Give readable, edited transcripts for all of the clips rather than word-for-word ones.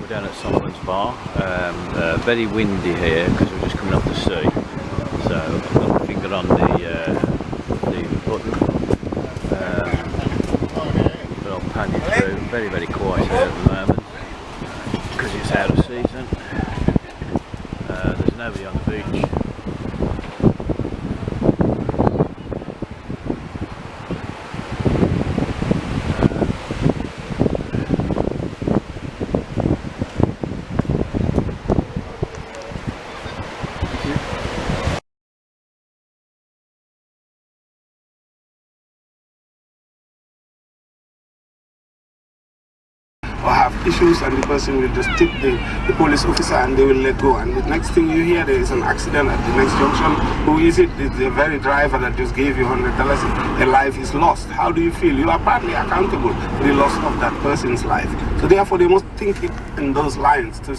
We're down at Solomns bar. Very windy here because we're just coming off the sea. So I've got my finger on the button. But I'll pan you through. Very, very quiet here at the moment because it's out of season. There's nobody on the beach. Or have issues, and the person will just tip the police officer and they will let go, and the next thing you hear, there is an accident at the next junction. Who is it? It's the very driver that just gave you $100. A life is lost. How do you feel? You are partly accountable for the loss of that person's life. So therefore they must think it in those lines to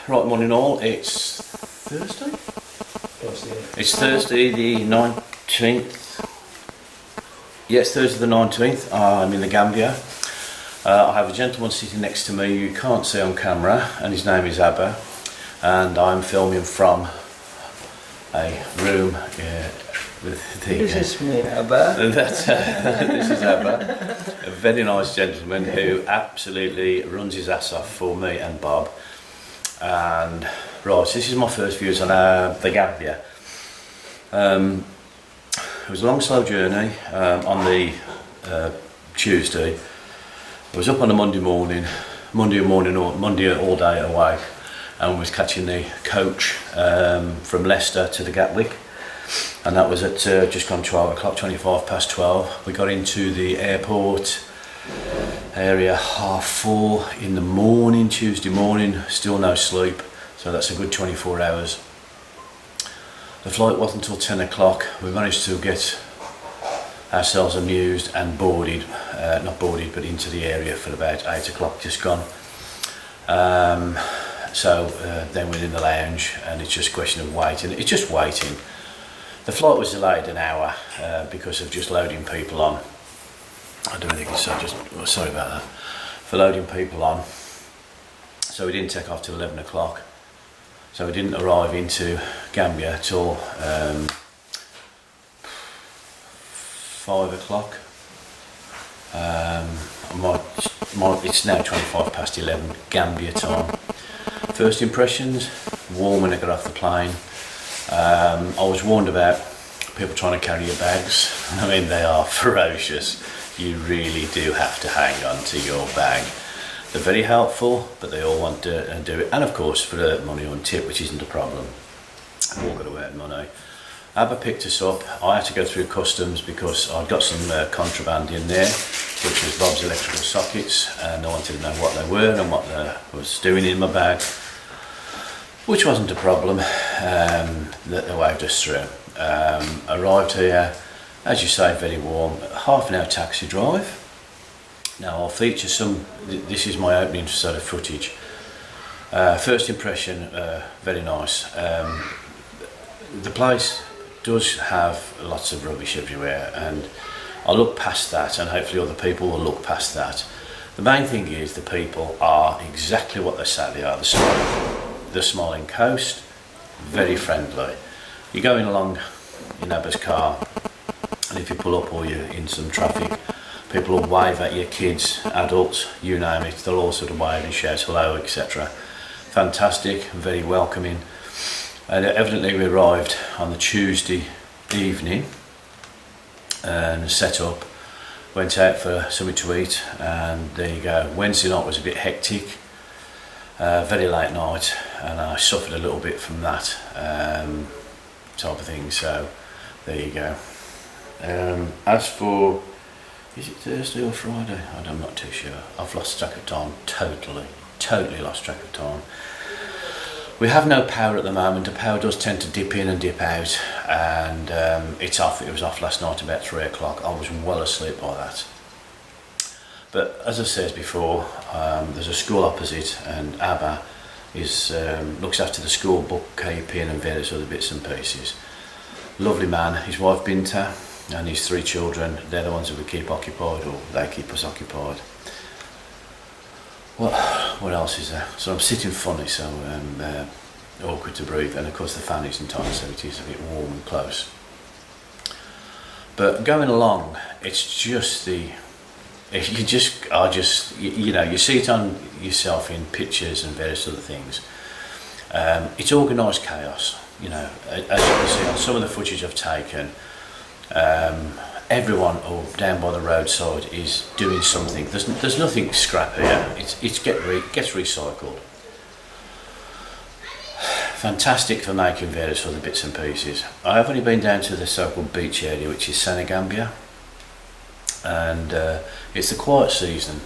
Right, morning all. It's Thursday? It's Thursday the 19th. Yeah, it's Thursday the 19th. I'm in the Gambia. I have a gentleman sitting next to me you can't see on camera, and his name is Abba, and I'm filming from a room with the... This is me, Abba. This is Abba, a very nice gentleman who absolutely runs his ass off for me and Bob. And right, so this is my first views on the Gambia. It was a long, slow journey. On the Tuesday, I was up on a Monday all day away, and was catching the coach from Leicester to the Gatwick, and that was at just gone 12 o'clock, 25 past 12. We got into the airport area 4:30 in the morning, Tuesday morning, still no sleep, so that's a good 24 hours. The flight wasn't until 10 o'clock. We managed to get ourselves amused and boarded, not boarded, but into the area for about 8 o'clock, just gone. So then we're in the lounge, and it's just a question of waiting. It's just waiting. The flight was delayed an hour because of just loading people on. I don't think it's sorry about that, for loading people on. So we didn't take off till 11 o'clock. So we didn't arrive into Gambia till 5 o'clock. It's now 25 past 11 Gambia time. First impressions, warm when I got off the plane. I was warned about people trying to carry your bags. I mean, they are ferocious. You really do have to hang on to your bag. They're very helpful, but they all want to do it. And of course, for the money on tip, which isn't a problem. We've all got to earn money. Abba picked us up. I had to go through customs because I'd got some contraband in there, which was Bob's electrical sockets, and I wanted to know what they were and what I was doing in my bag, which wasn't a problem. That they waved us through. Arrived here, as you say, very warm. Half an hour taxi drive. Now I'll feature some. This is my opening sort of footage. First impression, very nice. The place does have lots of rubbish everywhere, and I'll look past that, and hopefully other people will look past that. The main thing is the people are exactly what they say they are. The smiling coast, very friendly. You're going along in Abba's car, and if you pull up or you're in some traffic, people will wave at you, kids, adults, you name it. They'll all sort of wave and shout hello, etc. Fantastic, very welcoming. And evidently we arrived on the Tuesday evening and set up, went out for something to eat, and there you go. Wednesday night was a bit hectic, very late night, and I suffered a little bit from that type of thing, so there you go. As for, is it Thursday or Friday? I'm not too sure. I've lost track of time, totally lost track of time. We have no power at the moment. The power does tend to dip in and dip out, and it's off. It was off last night about 3 o'clock. I was well asleep by that. But as I said before, there's a school opposite, and Abba looks after the school bookkeeping and various other bits and pieces. Lovely man. His wife Binta, and his 3 children. They're the ones that we keep occupied, or they keep us occupied. What else is there? So I'm sitting funny, so awkward to breathe, and of course the fan isn't on, so it is a bit warm and close. But going along, it's just you know, you see it on yourself in pictures and various other things. It's organised chaos, you know, as you can see on some of the footage I've taken. Everyone down by the roadside is doing something. There's nothing scrap here. It gets recycled. Fantastic for making various other bits and pieces. I've only been down to the so-called beach area, which is Gambia, and it's the quiet season.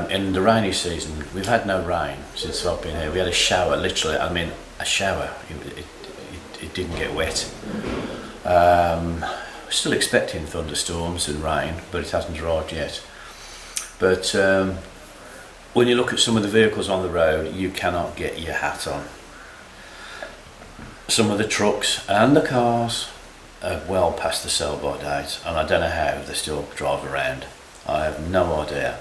In the rainy season, we've had no rain since I've been here. We had a shower, literally. I mean, a shower. It didn't get wet. Still expecting thunderstorms and rain, but it hasn't arrived yet. But when you look at some of the vehicles on the road, you cannot get your hat on. Some of the trucks and the cars are well past the sell-by date, and I don't know how they still drive around. I have no idea,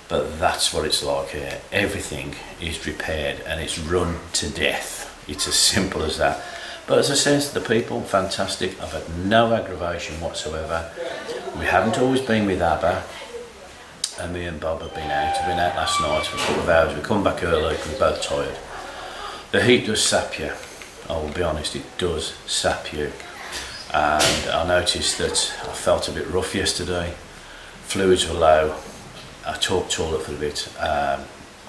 but that's what it's like here. Everything is repaired and it's run to death. It's as simple as that. But as I said, the people, fantastic. I've had no aggravation whatsoever. We haven't always been with Abba, and me and Bob have been out. We've been out last night for a couple of hours. We come back early because we're both tired. The heat does sap you. I will be honest, it does sap you. And I noticed that I felt a bit rough yesterday. Fluids were low. I talked toilet for a bit. I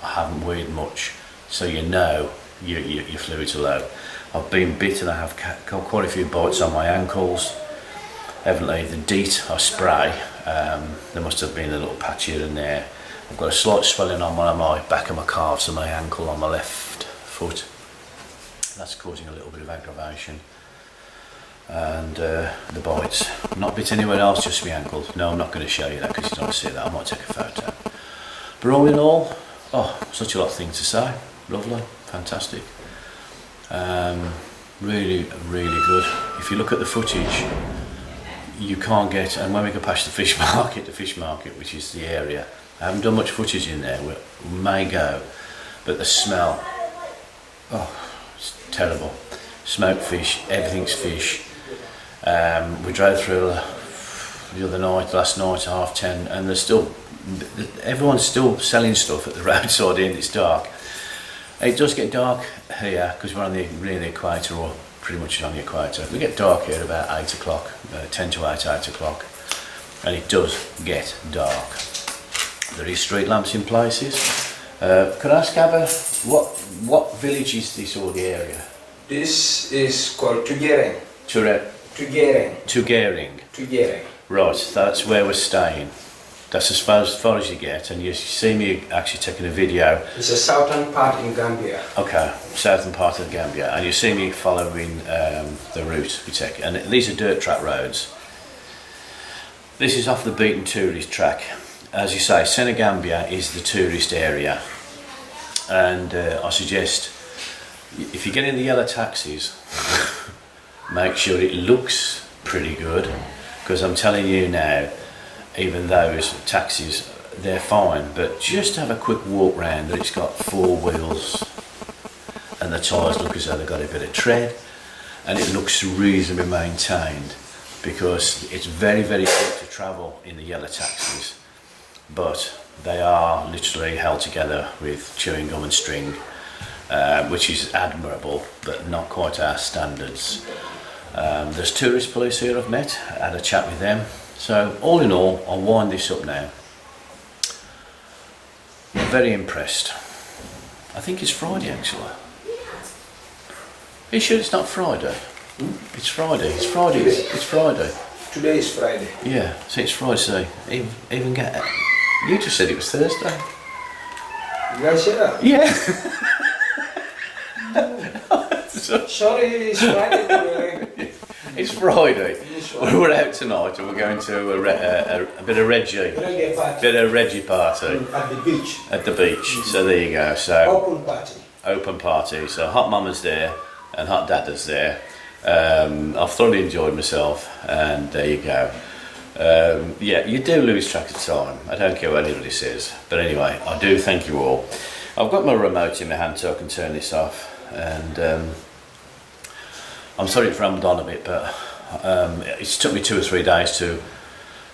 haven't weighed much, so you know your fluids are low. I've been bit and I have got quite a few bites on my ankles. Evidently the DEET I spray, there must have been a little patch here and there. I've got a slight swelling on one of my back of my calves and my ankle on my left foot. That's causing a little bit of aggravation. And the bites. I'm not bit anywhere else, just my ankle. No, I'm not going to show you that because you don't see that. I might take a photo. But all in all, such a lot of things to say. Lovely, fantastic. Really, really good. If you look at the footage, you can't get, and when we go past the fish market, which is the area, I haven't done much footage in there. We may go, but the smell, it's terrible. Smoked fish, everything's fish. We drove through the other night, last night, 10:30, and everyone's still selling stuff at the roadside and it's dark. It does get dark here because we're near the equator, or pretty much on the equator. We get dark here about 8 o'clock, 10 to 8 o'clock, and it does get dark. There is street lamps in places. Could I ask Abba, what village is this, or the area? This is called Tujereng. Tujereng. Right, that's where we're staying. That's as far as you get, and you see me actually taking a video. It's a southern part in Gambia. Okay, southern part of Gambia, and you see me following the route we take. And these are dirt track roads. This is off the beaten tourist track. As you say, Senegambia is the tourist area, and I suggest if you get in the yellow taxis, make sure it looks pretty good, because I'm telling you now, even those taxis, they're fine, but just have a quick walk round. It's got 4 wheels and the tyres look as though they've got a bit of tread, and it looks reasonably maintained, because it's very, very good to travel in the yellow taxis, but they are literally held together with chewing gum and string, which is admirable, but not quite our standards. There's tourist police here I've met, I had a chat with them. So all in all, I'll wind this up now. I'm very impressed. I think it's Friday actually. Are you sure it's not Friday? It's Friday. It's Friday. It's Friday. Today is Friday. Yeah, so it's Friday. So even get. You just said it was Thursday. You guys said that? Yeah. Sorry, it's Friday today. It's Friday. We're out tonight and we're going to a bit of Reggie party At the beach. at the beach. So there you go. So Open party. open party. So hot mama's there and hot dada's there, I've thoroughly enjoyed myself, and there you go. Yeah, you do lose track of time. I don't care what anybody says, but anyway, I do thank you all. I've got my remote in my hand so I can turn this off, and I'm sorry it's rambled on a bit, but it's took me 2 or 3 days to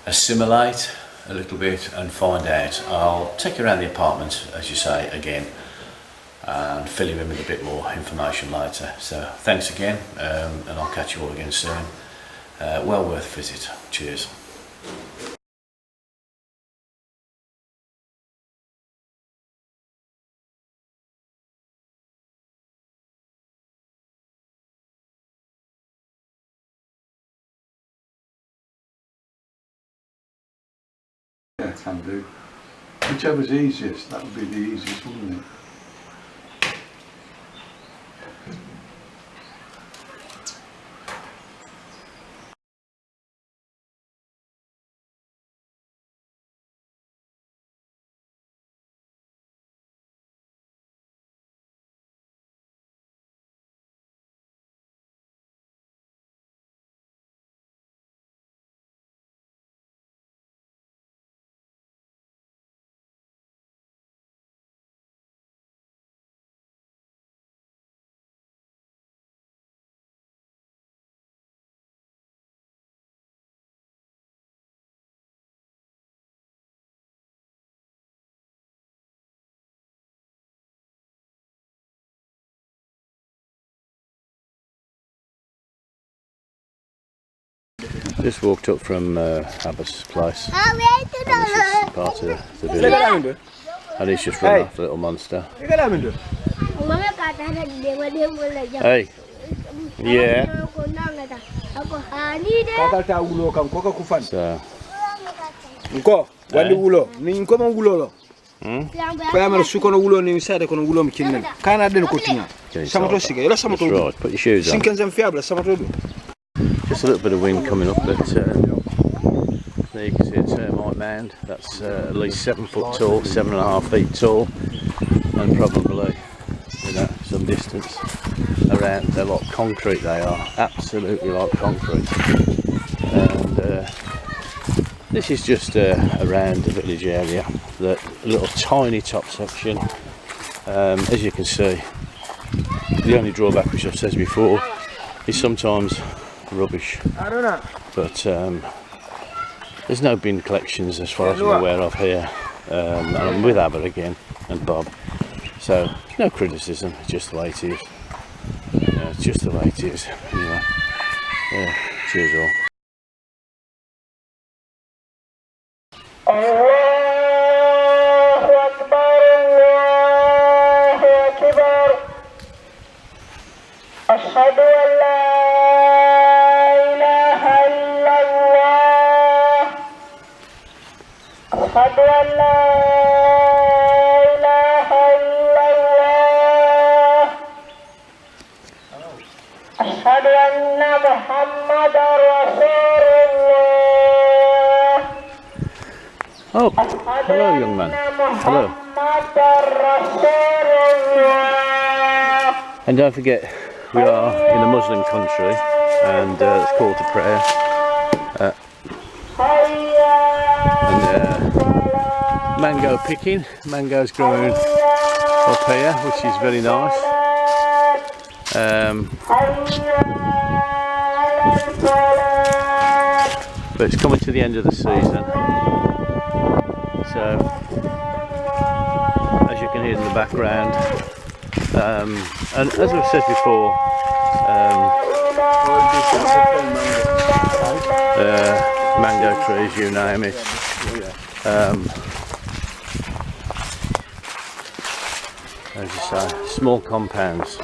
assimilate a little bit and find out. I'll take you around the apartment, as you say, again, and fill you in with a bit more information later. So thanks again, and I'll catch you all again soon. Well worth a visit. Cheers. Yeah, can do. Whichever's easiest, that would be the easiest, wouldn't it? Just walked up from Abba's place. This is part of the village. And he's just run off, the little monster. Hey. Yeah. So. Nko, wali wulo, ni nko man wulo lo. Fa amel su kono wulo ni sade kono wulo mi kinna. Kana den ko tinya. Samato siga, yelo samato. Right, put your shoes on. Sinken zam fiable samato do. Just a little bit of wind coming up, but there you can see a termite mound. That's at least 7 foot tall, 7.5 feet tall, and probably, you know, some distance around. They're like concrete, they are, absolutely like concrete. And this is just around the village area, the little tiny top section. As you can see, the only drawback, which I've said before, is sometimes rubbish, but there's no bin collections as far as I'm aware of here, and I'm with Abba again and Bob, so no criticism, it's just the way it is. Yeah, it's just the way it is. Anyway, yeah, cheers all. Oh, hello young man. Hello. And don't forget, we are in a Muslim country, and it's called to prayer. Mango picking. Mango's growing up here, which is very nice. But it's coming to the end of the season. So, as you can hear in the background, and as I've said before, mango trees, you name it. As you say, small compounds.